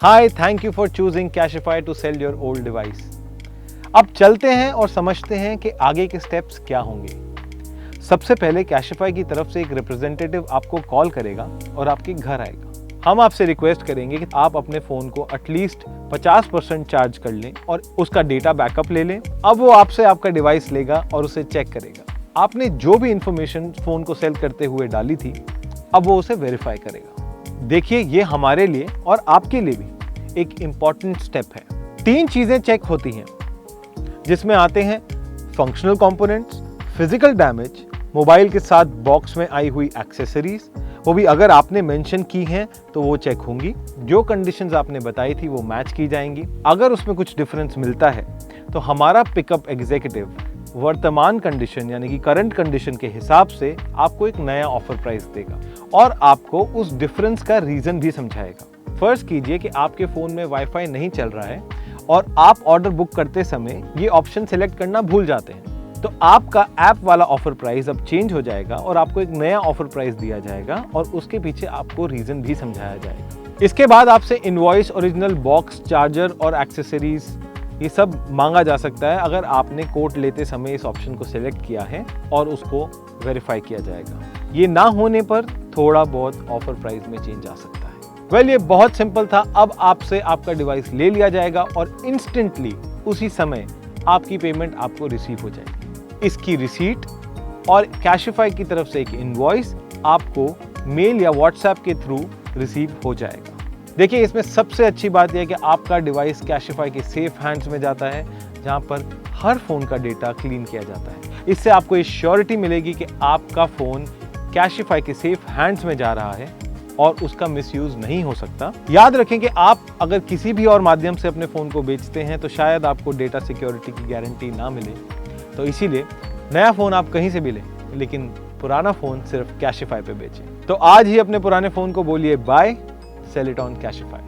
Hi, thank you for choosing Cashify to sell your old device. अब चलते हैं और समझते हैं कि आगे के स्टेप्स क्या होंगे। सबसे पहले कैशिफाई की तरफ से एक रिप्रेजेंटेटिव आपको कॉल करेगा और आपके घर आएगा। हम आपसे रिक्वेस्ट करेंगे कि आप अपने फ़ोन को एटलीस्ट 50% चार्ज कर लें और उसका डेटा बैकअप ले लें। अब वो आपसे आपका डिवाइस लेगा और उसे चेक करेगा। आपने जो भी इंफॉर्मेशन फ़ोन को सेल करते हुए डाली थी, अब वो उसे वेरीफाई करेगा। देखिए, ये हमारे लिए और आपके लिए भी एक इम्पॉर्टेंट स्टेप है। 3 चीज़ें चेक होती हैं, जिसमें आते हैं functional components, physical damage, mobile के साथ बॉक्स में आई हुई एक्सेसरीज, वो भी अगर आपने मेंशन की हैं तो वो चेक होंगी। जो कंडीशंस आपने बताई थी वो मैच की जाएंगी। अगर उसमें कुछ डिफरेंस मिलता है तो हमारा पिकअप एग्जीक्यूटिव वर्तमान कंडीशन यानी कि करंट कंडीशन के हिसाब से आपको एक नया ऑफर प्राइस देगा और आपको उस डिफरेंस का रीजन भी समझाएगा। फर्ज कीजिए कि आपके फ़ोन में वाईफाई नहीं चल रहा है और आप ऑर्डर बुक करते समय ये ऑप्शन सेलेक्ट करना भूल जाते हैं, तो आपका ऐप वाला ऑफर प्राइस अब चेंज हो जाएगा और आपको एक नया ऑफर प्राइस दिया जाएगा और उसके पीछे आपको रीजन भी समझाया जाएगा। इसके बाद आपसे इनवॉइस, ओरिजिनल बॉक्स, चार्जर और एक्सेसरीज ये सब मांगा जा सकता है अगर आपने कोड लेते समय इस ऑप्शन को सिलेक्ट किया है और उसको वेरीफाई किया जाएगा। ये ना होने पर थोड़ा बहुत ऑफर प्राइस में चेंज आ सकता है। ये बहुत सिंपल था। अब आपसे आपका डिवाइस ले लिया जाएगा और इंस्टेंटली उसी समय आपकी पेमेंट आपको रिसीव हो जाएगी। इसकी रिसीट और कैशिफाई की तरफ से एक इनवॉइस आपको मेल या व्हाट्सएप के थ्रू रिसीव हो जाएगा। देखिए, इसमें सबसे अच्छी बात यह है कि आपका डिवाइस कैशिफाई के सेफ हैंड्स में जाता है, जहां पर हर फोन का डेटा क्लीन किया जाता है। इससे आपको ये श्योरिटी मिलेगी कि आपका फोन कैशिफाई के सेफ हैंड्स में जा रहा है और उसका मिसयूज नहीं हो सकता। याद रखें कि आप अगर किसी भी और माध्यम से अपने फ़ोन को बेचते हैं तो शायद आपको डेटा सिक्योरिटी की गारंटी ना मिले, तो इसीलिए नया फ़ोन आप कहीं से भी लें, लेकिन पुराना फ़ोन सिर्फ कैशिफाई पे बेचें। तो आज ही अपने पुराने फ़ोन को बोलिए bye, sell it on Cashify.